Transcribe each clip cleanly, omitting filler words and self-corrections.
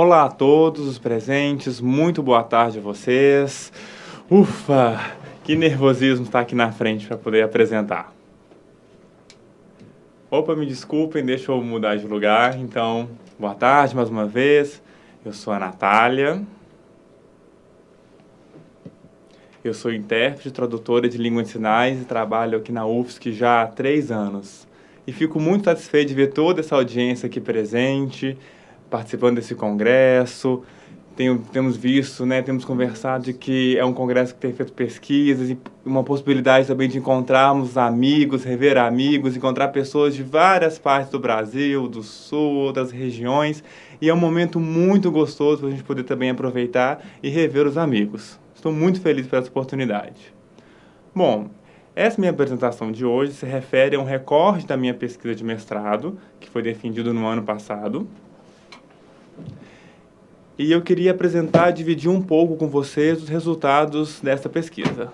Olá a todos os presentes, muito boa tarde a vocês. Ufa, que nervosismo estar aqui na frente para poder apresentar. Opa, me desculpem, deixa eu mudar de lugar. Então, boa tarde mais uma vez. Eu sou a Natália. Eu sou intérprete e tradutora de língua de sinais e trabalho aqui na UFSC já há 3 anos. E fico muito satisfeito de ver toda essa audiência aqui presente, participando desse congresso. Temos visto, temos conversado de que é um congresso que tem feito pesquisas e uma possibilidade também de encontrarmos amigos, rever amigos, encontrar pessoas de várias partes do Brasil, do Sul, outras regiões. E é um momento muito gostoso para a gente poder também aproveitar e rever os amigos. Estou muito feliz por essa oportunidade. Bom, essa minha apresentação de hoje se refere a um recorte da minha pesquisa de mestrado, que foi defendido no ano passado. E eu queria apresentar e dividir um pouco com vocês os resultados dessa pesquisa.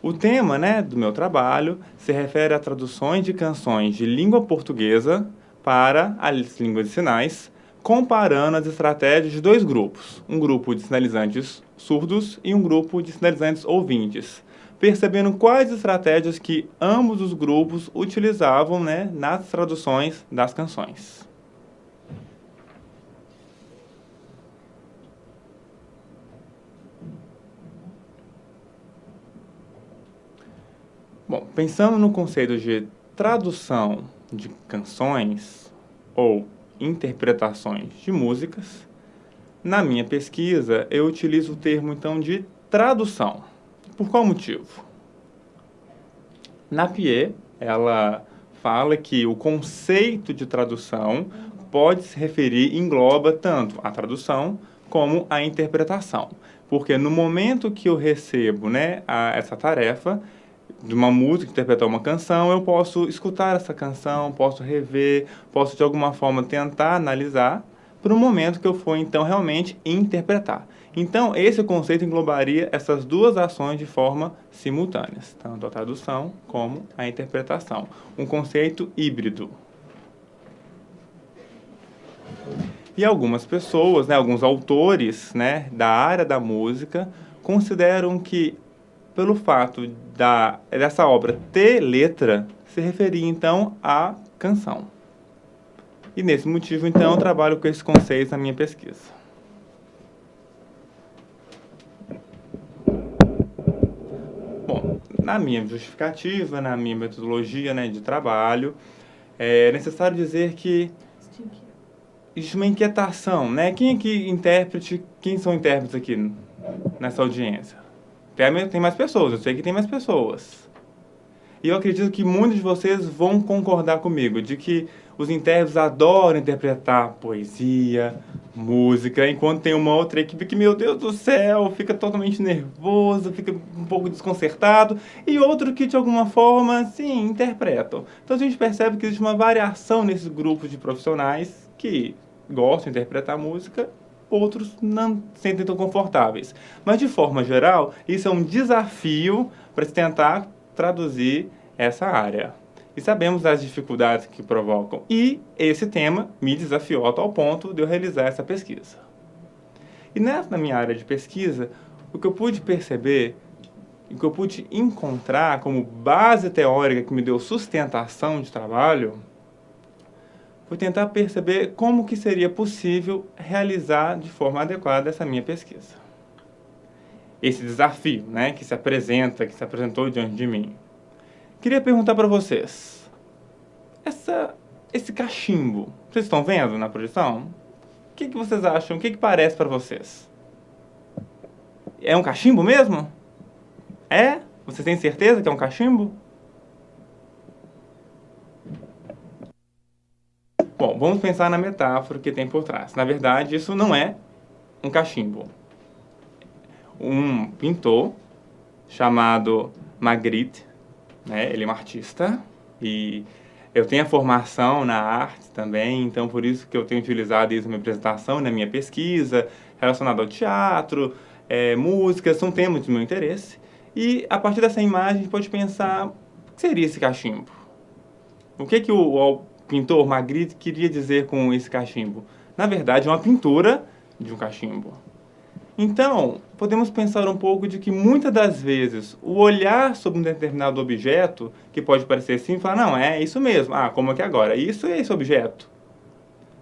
O tema, do meu trabalho se refere a traduções de canções de língua portuguesa para as línguas de sinais, comparando as estratégias de 2 grupos, um grupo de sinalizantes surdos e um grupo de sinalizantes ouvintes, percebendo quais estratégias que ambos os grupos utilizavam nas traduções das canções. Bom, pensando no conceito de tradução de canções ou interpretações de músicas, na minha pesquisa eu utilizo o termo então de tradução. Por qual motivo? Napier, ela fala que o conceito de tradução pode se referir, engloba tanto a tradução como a interpretação. Porque no momento que eu recebo essa tarefa de uma música, interpretar uma canção, eu posso escutar essa canção, posso rever, posso de alguma forma tentar analisar para o momento que eu for então realmente interpretar. Então, esse conceito englobaria essas 2 ações de forma simultâneas, tanto a tradução como a interpretação. Um conceito híbrido. E algumas pessoas, alguns autores da área da música, consideram que, pelo fato dessa obra ter letra, se referia então à canção. E nesse motivo, então, eu trabalho com esses conceitos na minha pesquisa. Bom, na minha justificativa, na minha metodologia de trabalho, é necessário dizer que existe uma inquietação, Quem são intérpretes aqui nessa audiência? Tem mais pessoas, eu sei que tem mais pessoas. E eu acredito que muitos de vocês vão concordar comigo, de que os intérpretes adoram interpretar poesia, música, enquanto tem uma outra equipe que, meu Deus do céu, fica totalmente nervoso, fica um pouco desconcertado, e outro que, de alguma forma, sim, interpretam. Então a gente percebe que existe uma variação nesses grupos de profissionais que gostam de interpretar música, outros não se sentem tão confortáveis. Mas, de forma geral, isso é um desafio para se tentar traduzir essa área. E sabemos das dificuldades que provocam. E esse tema me desafiou a tal ponto de eu realizar essa pesquisa. E na minha área de pesquisa, o que eu pude perceber, o que eu pude encontrar como base teórica que me deu sustentação de trabalho, foi tentar perceber como que seria possível realizar de forma adequada essa minha pesquisa. Esse desafio, que se apresentou diante de mim. Queria perguntar para vocês, esse cachimbo, vocês estão vendo na projeção? O que vocês acham? O que parece para vocês? É um cachimbo mesmo? É? Vocês têm certeza que é um cachimbo? Bom, vamos pensar na metáfora que tem por trás. Na verdade, isso não é um cachimbo. Um pintor chamado Magritte, ele é um artista e eu tenho a formação na arte também, então por isso que eu tenho utilizado isso na minha apresentação, na minha pesquisa, relacionado ao teatro, música, são temas de meu interesse. E a partir dessa imagem a gente pode pensar, o que seria esse cachimbo? O que o pintor Magritte queria dizer com esse cachimbo? Na verdade, é uma pintura de um cachimbo. Então, podemos pensar um pouco de que muitas das vezes o olhar sobre um determinado objeto, que pode parecer assim, falar, não, é isso mesmo, como aqui agora, isso é esse objeto.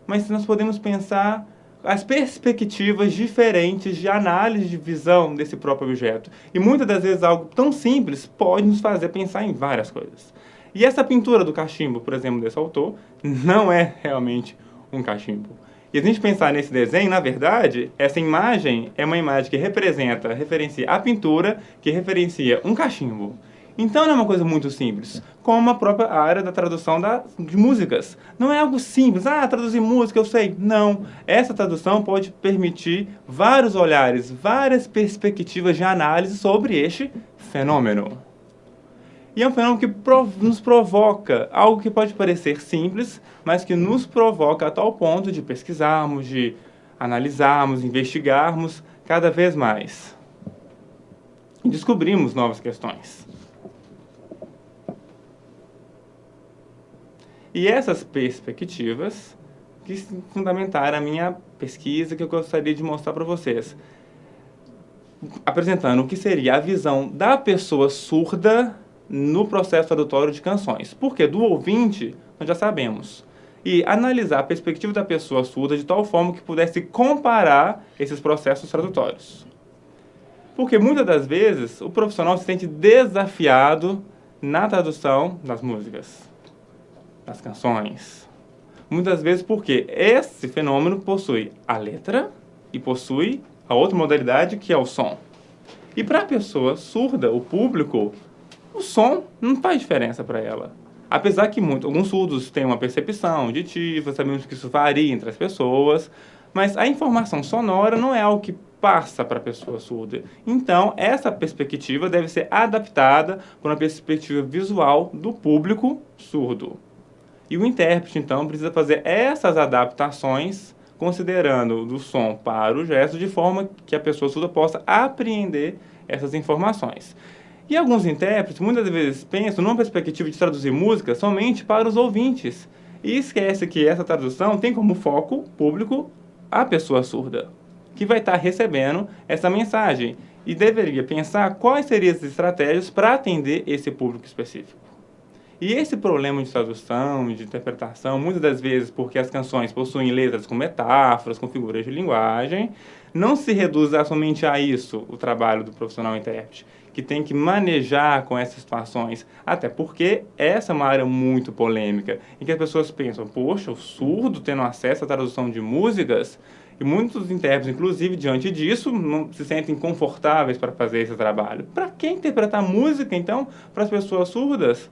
Mas nós podemos pensar as perspectivas diferentes de análise de visão desse próprio objeto. E muitas das vezes algo tão simples pode nos fazer pensar em várias coisas. E essa pintura do cachimbo, por exemplo, desse autor, não é realmente um cachimbo. E a gente pensar nesse desenho, na verdade, essa imagem é uma imagem que referencia a pintura, que referencia um cachimbo. Então não é uma coisa muito simples, como a própria área da tradução de músicas. Não é algo simples, traduzir música, eu sei. Não, essa tradução pode permitir vários olhares, várias perspectivas de análise sobre este fenômeno. E é um fenômeno que nos provoca algo que pode parecer simples, mas que nos provoca a tal ponto de pesquisarmos, de analisarmos, investigarmos cada vez mais. E descobrimos novas questões. E essas perspectivas que fundamentaram a minha pesquisa, que eu gostaria de mostrar para vocês. Apresentando o que seria a visão da pessoa surda no processo tradutório de canções. Porque do ouvinte, nós já sabemos. E analisar a perspectiva da pessoa surda de tal forma que pudesse comparar esses processos tradutórios. Porque muitas das vezes o profissional se sente desafiado na tradução das músicas, das canções. Muitas vezes porque esse fenômeno possui a letra e possui a outra modalidade que é o som. E para a pessoa surda, o público, o som não faz diferença para ela. Apesar que alguns surdos têm uma percepção auditiva, sabemos que isso varia entre as pessoas, mas a informação sonora não é algo que passa para a pessoa surda. Então, essa perspectiva deve ser adaptada para uma perspectiva visual do público surdo. E o intérprete, então, precisa fazer essas adaptações, considerando do som para o gesto, de forma que a pessoa surda possa apreender essas informações. E alguns intérpretes, muitas vezes, pensam numa perspectiva de traduzir música somente para os ouvintes. E esquece que essa tradução tem como foco público a pessoa surda, que vai estar recebendo essa mensagem. E deveria pensar quais seriam as estratégias para atender esse público específico. E esse problema de tradução, de interpretação, muitas das vezes porque as canções possuem letras com metáforas, com figuras de linguagem, não se reduz somente a isso o trabalho do profissional intérprete, que tem que manejar com essas situações, até porque essa é uma área muito polêmica, em que as pessoas pensam, poxa, o surdo tendo acesso à tradução de músicas, e muitos intérpretes, inclusive, diante disso, não se sentem confortáveis para fazer esse trabalho. Para que interpretar música, então, para as pessoas surdas?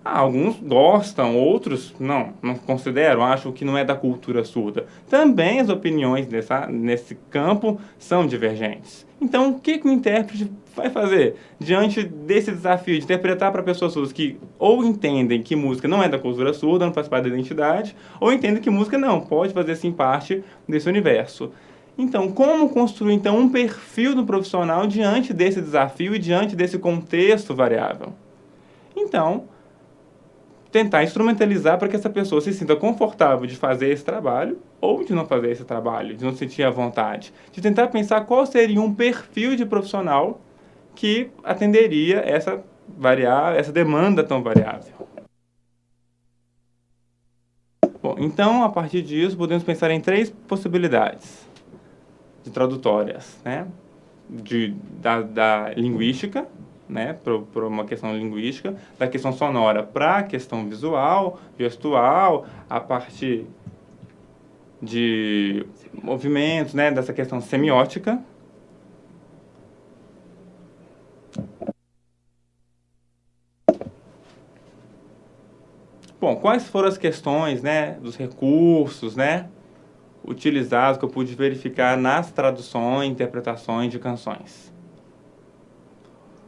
Alguns gostam, outros não consideram, acham que não é da cultura surda. Também as opiniões nesse campo são divergentes. Então, o que o intérprete vai fazer diante desse desafio de interpretar para pessoas surdas que ou entendem que música não é da cultura surda, não faz parte da identidade, ou entendem que música não, pode fazer sim parte desse universo. Então, como construir então um perfil do profissional diante desse desafio e diante desse contexto variável? Então, tentar instrumentalizar para que essa pessoa se sinta confortável de fazer esse trabalho ou de não fazer esse trabalho, de não sentir à vontade. De tentar pensar qual seria um perfil de profissional que atenderia essa demanda tão variável. Bom, então, a partir disso, podemos pensar em 3 possibilidades de tradutórias, né? Da linguística, né, por uma questão linguística, da questão sonora para a questão visual, gestual, a partir de movimentos, né, dessa questão semiótica. Bom, quais foram as questões, né, dos recursos, né, utilizados que eu pude verificar nas traduções e interpretações de canções?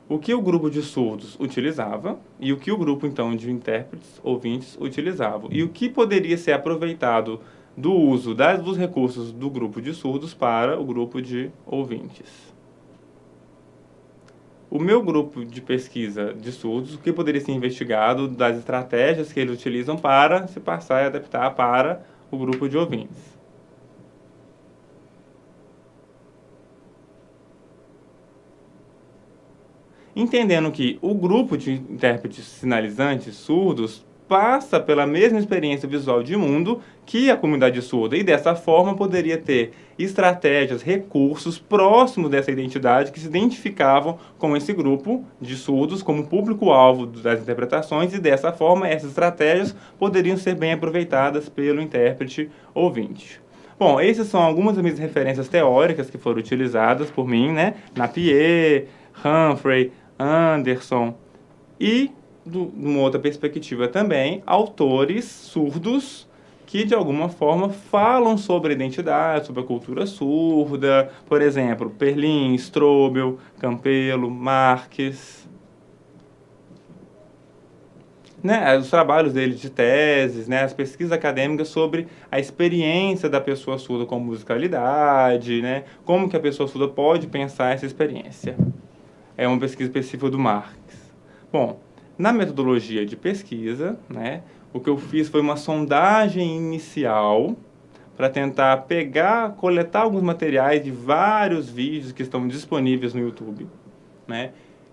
O que o grupo de surdos utilizava e o que o grupo, então, de intérpretes, ouvintes, utilizavam. E o que poderia ser aproveitado do uso dos recursos do grupo de surdos para o grupo de ouvintes. O meu grupo de pesquisa de surdos, o que poderia ser investigado das estratégias que eles utilizam para se passar e adaptar para o grupo de ouvintes. entendendo que o grupo de intérpretes sinalizantes surdos passa pela mesma experiência visual de mundo que a comunidade surda e dessa forma poderia ter estratégias, recursos próximos dessa identidade que se identificavam com esse grupo de surdos como público-alvo das interpretações e dessa forma essas estratégias poderiam ser bem aproveitadas pelo intérprete ouvinte. Bom, essas são algumas das minhas referências teóricas que foram utilizadas por mim, né? Napier, Humphrey, Anderson e, de uma outra perspectiva também, autores surdos que, de alguma forma, falam sobre a identidade, sobre a cultura surda. Por exemplo, Perlin, Strobel, Campelo, Marques. Né, os trabalhos dele de teses, né, as pesquisas acadêmicas sobre a experiência da pessoa surda com musicalidade, né, como que a pessoa surda pode pensar essa experiência. É uma pesquisa específica do Marx. Bom, na metodologia de pesquisa, né, o que eu fiz foi uma sondagem inicial para tentar coletar alguns materiais de vários vídeos que estão disponíveis no YouTube, né,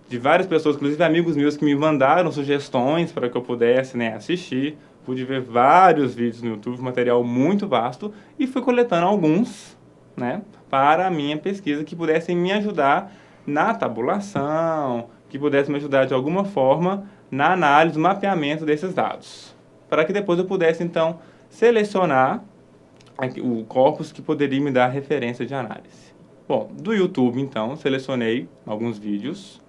de várias pessoas, inclusive amigos meus que me mandaram sugestões para que eu pudesse, né, assistir. Pude ver vários vídeos no YouTube, material muito vasto, e fui coletando alguns, né, para a minha pesquisa que pudessem me ajudar na tabulação, que pudessem me ajudar de alguma forma na análise, no mapeamento desses dados, para que depois eu pudesse, então, selecionar o corpus que poderia me dar referência de análise. Bom, do YouTube, então, selecionei alguns vídeos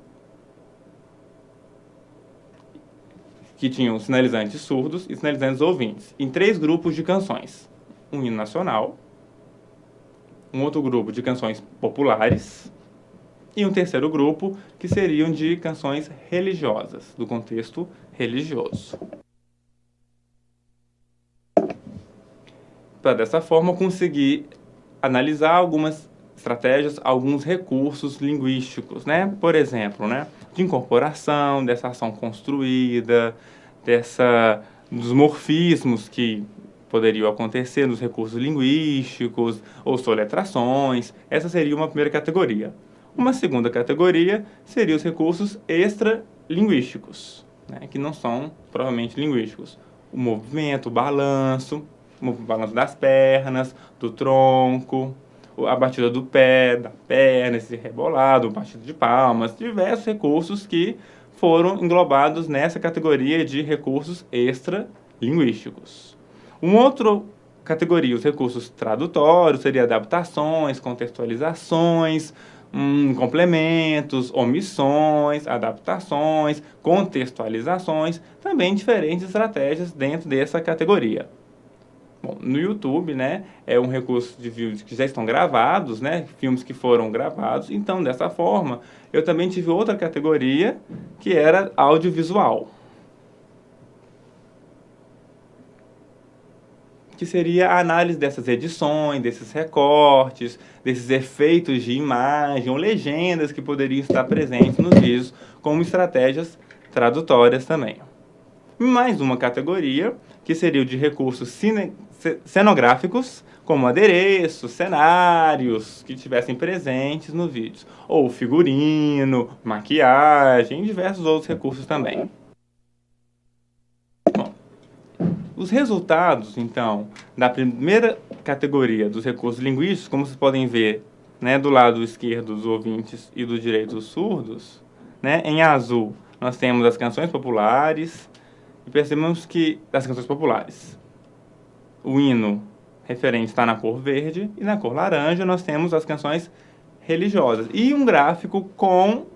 que tinham sinalizantes surdos e sinalizantes ouvintes, em 3 grupos de canções. Um hino nacional, um outro grupo de canções populares e um terceiro grupo que seriam de canções religiosas, do contexto religioso. Para dessa forma conseguir analisar algumas estratégias, alguns recursos linguísticos, né? Por exemplo, né, de incorporação, dessa ação construída, dos morfismos que poderiam acontecer nos recursos linguísticos, ou soletrações. Essa seria uma primeira categoria. Uma segunda categoria seria os recursos extralinguísticos, né, que não são provavelmente linguísticos. O movimento, o balanço das pernas, do tronco, a batida do pé, da perna, esse rebolado, o batido de palmas, diversos recursos que foram englobados nessa categoria de recursos extralinguísticos. Uma outra categoria, os recursos tradutórios, seria adaptações, contextualizações, complementos, omissões, adaptações, contextualizações, também diferentes estratégias dentro dessa categoria. Bom, no YouTube, né, é um recurso de vídeos que já estão gravados, né, filmes que foram gravados. Então, dessa forma, eu também tive outra categoria, que era audiovisual, que seria a análise dessas edições, desses recortes, desses efeitos de imagem ou legendas que poderiam estar presentes nos vídeos, como estratégias tradutórias também. Mais uma categoria, que seria o de recursos cenográficos, como adereços, cenários que estivessem presentes no vídeo, ou figurino, maquiagem, e diversos outros recursos também. Bom, os resultados, então, da primeira categoria dos recursos linguísticos, como vocês podem ver, né, do lado esquerdo dos ouvintes e do direito dos surdos, né, em azul nós temos as canções populares, e percebemos que, das canções populares, o hino referente está na cor verde, e na cor laranja nós temos as canções religiosas. E um gráfico com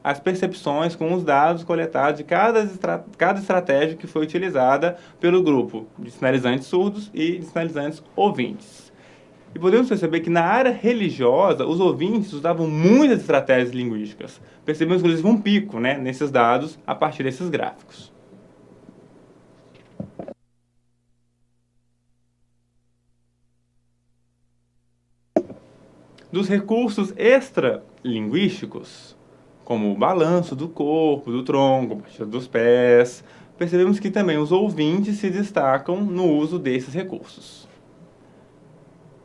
as percepções, com os dados coletados de cada estratégia que foi utilizada pelo grupo de sinalizantes surdos e de sinalizantes ouvintes. E podemos perceber que na área religiosa, os ouvintes usavam muitas estratégias linguísticas. Percebemos, inclusive, um pico, né, nesses dados a partir desses gráficos. Dos recursos extralinguísticos, como o balanço do corpo, do tronco, a batida dos pés, percebemos que também os ouvintes se destacam no uso desses recursos.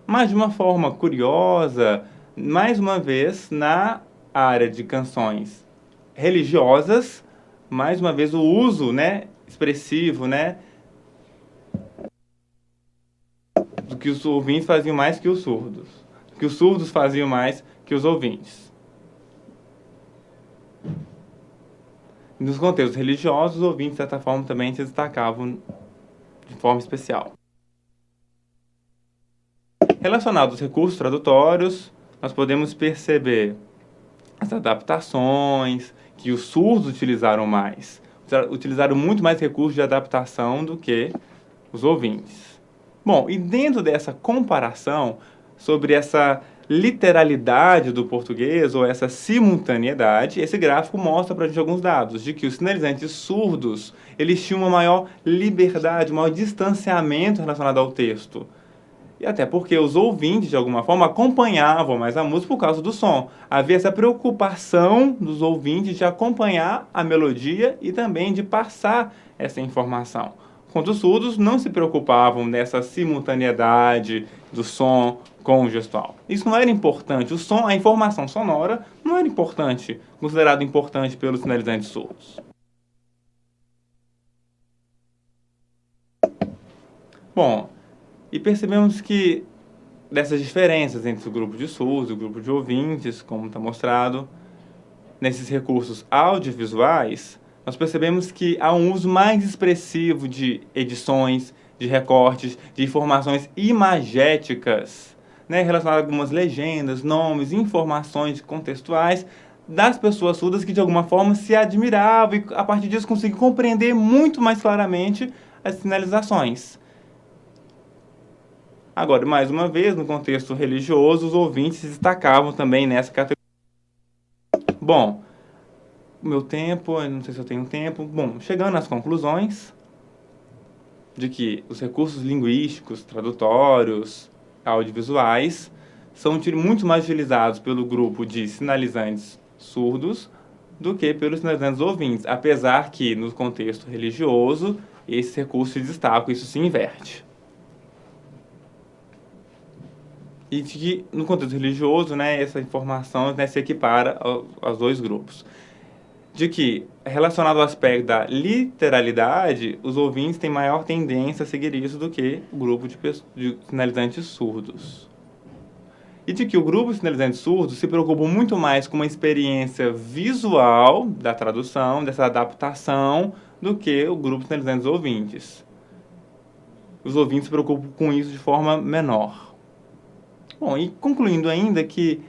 Mas de uma forma curiosa, mais uma vez, na área de canções religiosas, mais uma vez o uso, né, expressivo, né, do que os ouvintes faziam mais que os surdos, do que os surdos faziam mais que os ouvintes. Nos contextos religiosos, os ouvintes, de certa forma, também se destacavam de forma especial. Relacionado aos recursos tradutórios, nós podemos perceber as adaptações que os surdos utilizaram mais. Utilizaram muito mais recursos de adaptação do que os ouvintes. Bom, e dentro dessa comparação sobre essa literalidade do português ou essa simultaneidade, esse gráfico mostra para a gente alguns dados de que os sinalizantes surdos, eles tinham uma maior liberdade, um maior distanciamento relacionado ao texto. E até porque os ouvintes, de alguma forma, acompanhavam mais a música por causa do som. Havia essa preocupação dos ouvintes de acompanhar a melodia e também de passar essa informação. Enquanto os surdos não se preocupavam nessa simultaneidade do som com o gestual. Isso não era importante. O som, a informação sonora não era importante, considerado importante pelos sinalizantes surdos. Bom, e percebemos que dessas diferenças entre o grupo de surdos e o grupo de ouvintes, como está mostrado, nesses recursos audiovisuais, nós percebemos que há um uso mais expressivo de edições, de recortes, de informações imagéticas, né, relacionadas a algumas legendas, nomes, informações contextuais das pessoas surdas que de alguma forma se admiravam e a partir disso conseguiam compreender muito mais claramente as sinalizações. Agora, mais uma vez, no contexto religioso, os ouvintes se destacavam também nessa categoria. Bom, o meu tempo, eu não sei se eu tenho tempo. Bom, chegando às conclusões de que os recursos linguísticos, tradutórios, audiovisuais, são muito mais utilizados pelo grupo de sinalizantes surdos do que pelos sinalizantes ouvintes, apesar que, no contexto religioso, esses recursos se destacam, isso se inverte. E que, no contexto religioso, né, essa informação, né, se equipara aos dois grupos. De que, relacionado ao aspecto da literalidade, os ouvintes têm maior tendência a seguir isso do que o grupo de sinalizantes surdos. E de que o grupo de sinalizantes surdos se preocupa muito mais com uma experiência visual da tradução, dessa adaptação, do que o grupo de sinalizantes ouvintes. Os ouvintes se preocupam com isso de forma menor. Bom, e concluindo ainda que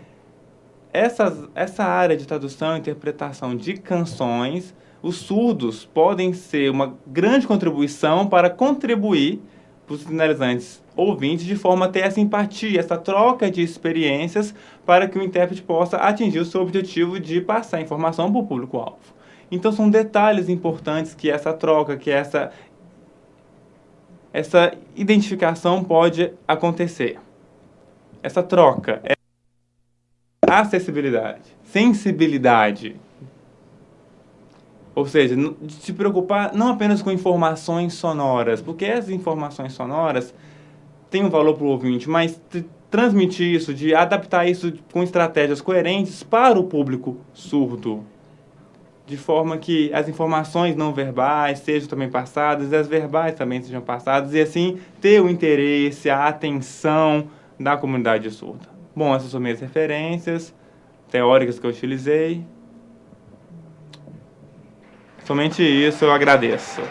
essa área de tradução e interpretação de canções, os surdos podem ser uma grande contribuição para contribuir para os sinalizantes ouvintes de forma a ter essa empatia, essa troca de experiências para que o intérprete possa atingir o seu objetivo de passar informação para o público-alvo. Então são detalhes importantes que essa troca, que essa identificação pode acontecer. Essa troca é acessibilidade, sensibilidade. Ou seja, de se preocupar não apenas com informações sonoras, porque as informações sonoras têm um valor para o ouvinte, mas transmitir isso, de adaptar isso com estratégias coerentes para o público surdo, de forma que as informações não verbais sejam também passadas e as verbais também sejam passadas, e assim ter o interesse, a atenção da comunidade surda. Bom, essas são minhas referências teóricas que eu utilizei. Somente isso eu agradeço.